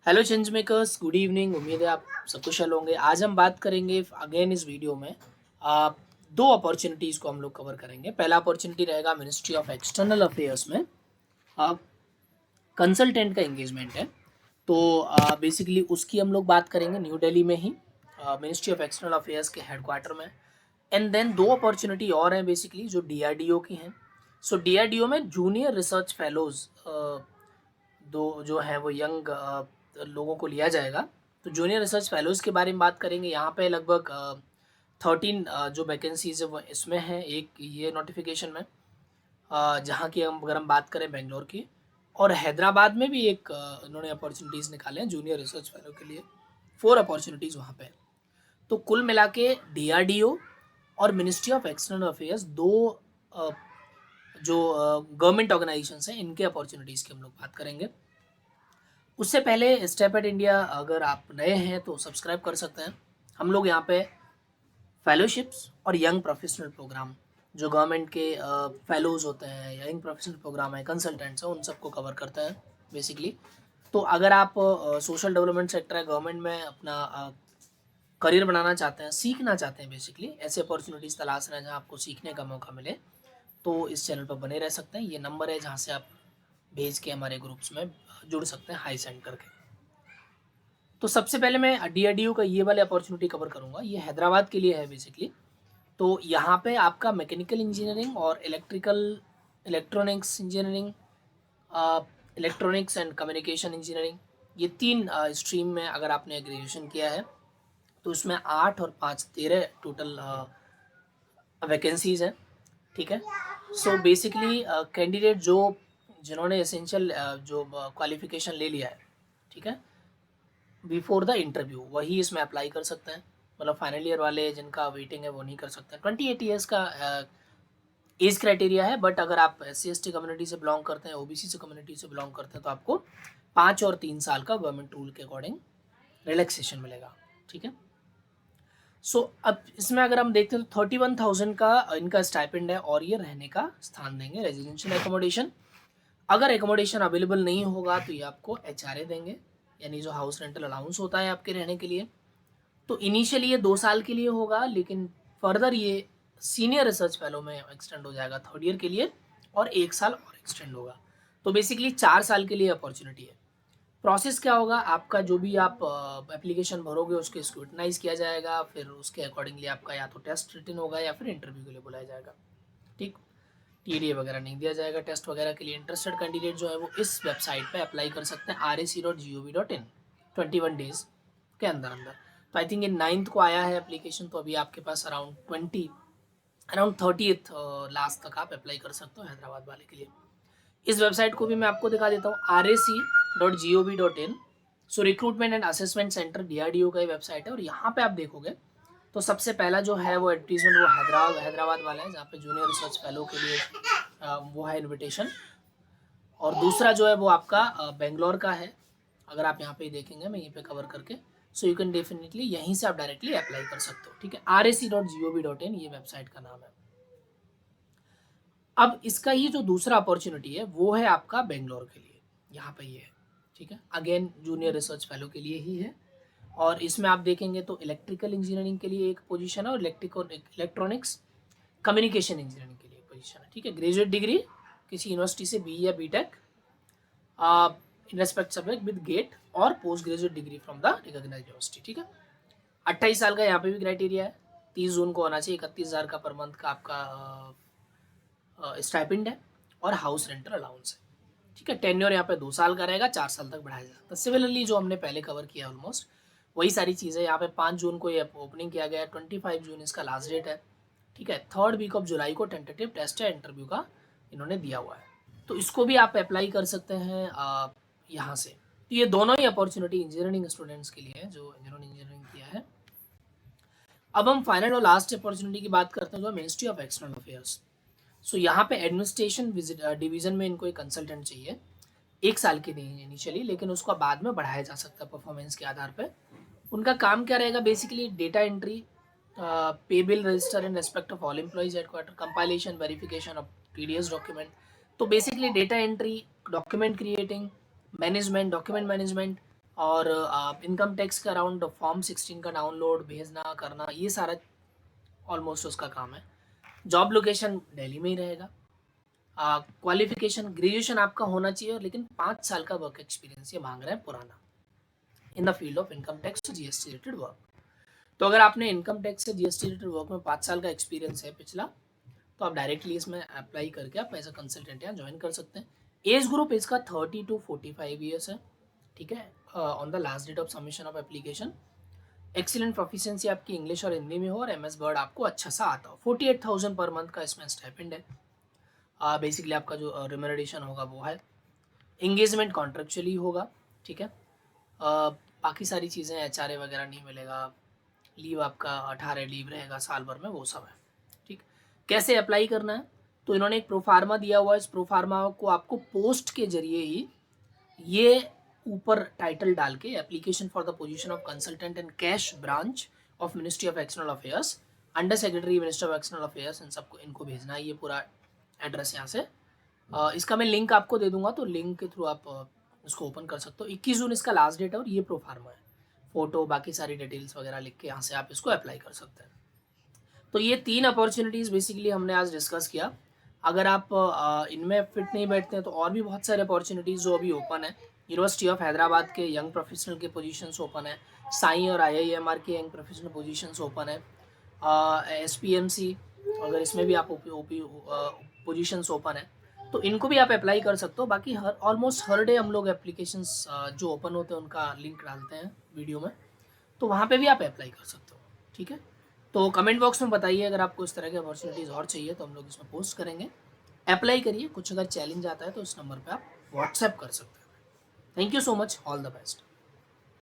Hello change makers, good evening. उम्मीद है आप सब कुशल होंगे। आज हम बात करेंगे अगेन इस वीडियो में दो अपॉर्चुनिटीज़ को हम लोग कवर करेंगे। पहला अपॉर्चुनिटी रहेगा मिनिस्ट्री ऑफ एक्सटर्नल अफेयर्स में कंसल्टेंट का एंगेजमेंट है। तो बेसिकली उसकी हम लोग बात करेंगे न्यू दिल्ली में ही, मिनिस्ट्री ऑफ एक्सटर्नल अफेयर्स के हेडक्वार्टर में। एंड देन दो अपॉर्चुनिटी और हैं बेसिकली जो डीआरडीओ की हैं। सो डीआरडीओ में जूनियर रिसर्च फेलोज दो जो है वो यंग लोगों को लिया जाएगा। तो जूनियर रिसर्च फेलोज़ के बारे में बात करेंगे। यहाँ पे लगभग 13 जो वैकेंसीज है वो इसमें है, एक ये नोटिफिकेशन में, जहाँ की हम अगर हम बात करें बेंगलोर की, और हैदराबाद में भी एक इन्होंने अपॉर्चुनिटीज़ निकाले हैं जूनियर रिसर्च फेलो के लिए। 4 अपॉर्चुनिटीज़ वहाँ पे। तो कुल मिला के डीआरडीओ और मिनिस्ट्री ऑफ एक्सटर्नल अफेयर्स दो अ, जो गवर्नमेंट ऑर्गेनाइजेशन हैं इनके अपॉर्चुनिटीज़ की हम लोग बात करेंगे। उससे पहले स्टेप एट इंडिया अगर आप नए हैं तो सब्सक्राइब कर सकते हैं। हम लोग यहाँ पे फेलोशिप्स और यंग प्रोफेशनल प्रोग्राम, जो गवर्नमेंट के फेलोज़ होते हैं, यंग प्रोफेशनल प्रोग्राम है, कंसल्टेंट्स हैं, उन सबको कवर करते हैं बेसिकली। तो अगर आप सोशल डेवलपमेंट सेक्टर है, गवर्नमेंट में अपना करियर बनाना चाहते हैं, सीखना चाहते हैं, बेसिकली ऐसे अपॉर्चुनिटीज़ तलाश रहे हैं जहाँ आपको सीखने का मौका मिले, तो इस चैनल पर बने रह सकते हैं। ये नंबर है जहाँ से आप भेज के हमारे ग्रुप्स में जुड़ सकते हैं, हाई सेंड करके। तो सबसे पहले मैं डीआरडीओ का ये वाले अपॉर्चुनिटी कवर करूँगा। ये हैदराबाद के लिए है बेसिकली। तो यहाँ पे आपका मैकेनिकल इंजीनियरिंग और electronics engineering, electronics and communication engineering, ये 3 स्ट्रीम में अगर आपने ग्रेजुएशन किया है तो उसमें 8 और 5 13 टोटल वैकेंसीज हैं। ठीक है। सो बेसिकली कैंडिडेट जो जिन्होंने एसेंशियल जो क्वालिफिकेशन ले लिया है, ठीक है, बिफोर द इंटरव्यू, वही इसमें अप्लाई कर सकते हैं। मतलब फाइनल ईयर वाले जिनका वेटिंग है वो नहीं कर सकते। 28 ईयर्स का एज क्राइटेरिया है। बट अगर आप SC ST कम्युनिटी से बिलोंग करते हैं, OBC से कम्युनिटी से बिलोंग करते हैं, तो आपको 5 और 3 साल का गवर्नमेंट रूल के अकॉर्डिंग रिलैक्सेशन मिलेगा। ठीक है। सो अब इसमें अगर हम देखते हैं तो 31,000 का इनका स्टाइपेंड है, और ये रहने का स्थान देंगे, रेजिडेंशियल एकोमोडेशन। अगर एकोमोडेशन अवेलेबल नहीं होगा तो ये आपको HRA देंगे, यानी जो हाउस रेंटल अलाउंस होता है आपके रहने के लिए। तो इनिशियली ये 2 साल के लिए होगा, लेकिन फर्दर ये सीनियर रिसर्च फेलो में एक्सटेंड हो जाएगा 3rd ईयर के लिए, और 1 साल और एक्सटेंड होगा। तो बेसिकली 4 साल के लिए अपॉर्चुनिटी है। प्रोसेस क्या होगा, आपका जो भी आप एप्लीकेशन भरोगे उसके स्क्रूटनाइज किया जाएगा, फिर उसके अकॉर्डिंगली आपका या तो टेस्ट रिटन होगा या फिर इंटरव्यू के लिए बुलाया जाएगा। ठीक। TDA वगैरह नहीं दिया जाएगा टेस्ट वगैरह के लिए। इंटरेस्टेड कैंडिडेट जो है वो इस वेबसाइट पे अप्लाई कर सकते हैं, rac.gov.in, 21 डेज के अंदर अंदर। तो आई थिंक ये 9th को आया है एप्लीकेशन, तो अभी आपके पास अराउंड 30th लास्ट तक आप अप्लाई कर सकते हो हैदराबाद वाले के लिए। इस वेबसाइट को भी मैं आपको दिखा देता हूँ, rac.gov.in। So recruitment and assessment centre DRDO का ही वेबसाइट है। और यहाँ पे आप देखोगे तो सबसे पहला जो है वो एडवर्टीजमेंट वो हैदराबाद वाला है, जहाँ पे जूनियर रिसर्च फेलो के लिए वो है इन्विटेशन। और दूसरा जो है वो आपका बेंगलोर का है। अगर आप यहाँ पे देखेंगे, मैं यहीं पे कवर करके, सो यू कैन डेफिनेटली यहीं से आप डायरेक्टली अप्लाई कर सकते हो। ठीक है। rac.gov.in ये वेबसाइट का नाम है। अब इसका ही जो दूसरा अपॉर्चुनिटी है वो है आपका बेंगलोर के लिए, यहाँ पे ये है। ठीक है। अगेन जूनियर रिसर्च फेलो के लिए ही है। और इसमें आप देखेंगे तो इलेक्ट्रिकल इंजीनियरिंग के लिए एक पोजीशन है, और इलेक्ट्रॉनिक्स कम्युनिकेशन इंजीनियरिंग के लिए पोजीशन है। ठीक है। ग्रेजुएट डिग्री किसी यूनिवर्सिटी से BE या BTech in respect subject with GATE, और post graduate degree from the recognised university. ठीक है। 28 साल का यहाँ पे भी क्राइटेरिया है। 30 जून को होना चाहिए। 31,000 का पर मंथ का आपका स्टाइपेंड है, और हाउस रेंटल अलाउंस है। ठीक है। टेन्योर यहाँ पे 2 साल का रहेगा, 4 साल तक बढ़ाया जा सकता है। सिमिलरली जो हमने पहले कवर किया ऑलमोस्ट वही सारी चीज़ें यहाँ पे 5 जून को ये ओपनिंग किया गया है, 25 जून इसका लास्ट डेट है। ठीक है। 3rd वीक ऑफ जुलाई को टेंटेटिव टेस्ट या इंटरव्यू का इन्होंने दिया हुआ है। तो इसको भी आप अप्लाई कर सकते हैं यहाँ से। तो ये दोनों ही अपॉर्चुनिटी इंजीनियरिंग स्टूडेंट्स के लिए है जो जिन्होंने इंजीनियरिंग किया है। अब हम फाइनल और लास्ट अपॉर्चुनिटी की बात करते हैं जो मिनिस्ट्री ऑफ एक्सटर्नल अफेयर्स। सो यहाँ पे एडमिनिस्ट्रेशन डिवीजन में इनको एक कंसल्टेंट चाहिए, 1 साल के लिए इनिशियली, लेकिन उसको बाद में बढ़ाया जा सकता है परफॉर्मेंस के आधार पर। उनका काम क्या रहेगा, basically data entry, pay bill register in respect of all employees headquarter, compilation verification of TDS document. तो basically data entry, document creating, management, document management, और इनकम टैक्स का अराउंड फॉर्म 16 का डाउनलोड भेजना करना, ये सारा ऑलमोस्ट उसका काम है। जॉब लोकेशन दिल्ली में ही रहेगा। क्वालिफिकेशन ग्रेजुएशन आपका होना चाहिए, लेकिन 5 साल का वर्क एक्सपीरियंस ये मांग रहे हैं पुराना, in the field of income tax GST related work. तो अगर आपने इनकम टैक्स से जीएसटी रिलेटेड वर्क में 5 साल का एक्सपीरियंस है पिछला, तो आप डायरेक्टली इसमें अप्लाई करके आप एज अ कंसल्टेंट यहाँ ज्वाइन कर सकते हैं। एज ग्रुप इसका 30 to 45 ईयर्स है, ठीक है। On the last date of submission of application excellent proficiency आपकी इंग्लिश और हिंदी में हो, और एमएस वर्ड आपको अच्छा सा आता हो। 48,000 पर मंथ का इसमें स्टाइपेंड है। बेसिकली आपका जो रिम्यूनरेशन होगा वो है। एंगेजमेंट कॉन्ट्रेक्चुअली होगा, ठीक है। बाकी सारी चीज़ें एचआरए वगैरह नहीं मिलेगा, लीव आपका 18 लीव रहेगा साल भर में, वो सब है, ठीक। कैसे अप्लाई करना है, तो इन्होंने एक प्रोफार्मा दिया हुआ है। इस प्रोफार्मा को आपको पोस्ट के जरिए ही ये ऊपर टाइटल डाल के application for the position of consultant and cash branch of ministry of external affairs, under secretary minister of external affairs, इन सबको इनको भेजना है। ये पूरा एड्रेस यहाँ से इसका मैं लिंक आपको दे दूंगा, तो लिंक के थ्रू आप इसको ओपन कर सकते हो। 21 जून इसका लास्ट डेट है, और ये प्रोफार्मा है। फोटो बाकी सारी डिटेल्स वगैरह लिख के यहाँ से आप इसको अप्लाई कर सकते हैं। तो ये 3 अपॉर्चुनिटीज़ बेसिकली हमने आज डिस्कस किया। अगर आप इनमें फिट नहीं बैठते हैं तो और भी बहुत सारे अपॉर्चुनिटीज़ जो अभी ओपन है। यूनिवर्सिटी ऑफ हैदराबाद के यंग प्रोफेशनल के पोजीशंस ओपन है। साई और आईआईएमआर के यंग प्रोफेशनल पोजीशंस ओपन है। एसपीएमसी अगर इसमें भी आप पोजीशंस ओपन है, तो इनको भी आप अप्लाई कर सकते हो। बाकी ऑलमोस्ट हर डे हम लोग एप्लीकेशंस जो ओपन होते हैं उनका लिंक डालते हैं वीडियो में, तो वहाँ पे भी आप अप्लाई कर सकते हो, ठीक है। तो कमेंट बॉक्स में बताइए अगर आपको इस तरह की अपॉर्चुनिटीज़ और चाहिए, तो हम लोग इसमें पोस्ट करेंगे। अप्लाई करिए। कुछ अगर चैलेंज आता है तो इस नंबर पे आप व्हाट्सएप कर सकते हैं। Thank you so much, all the best.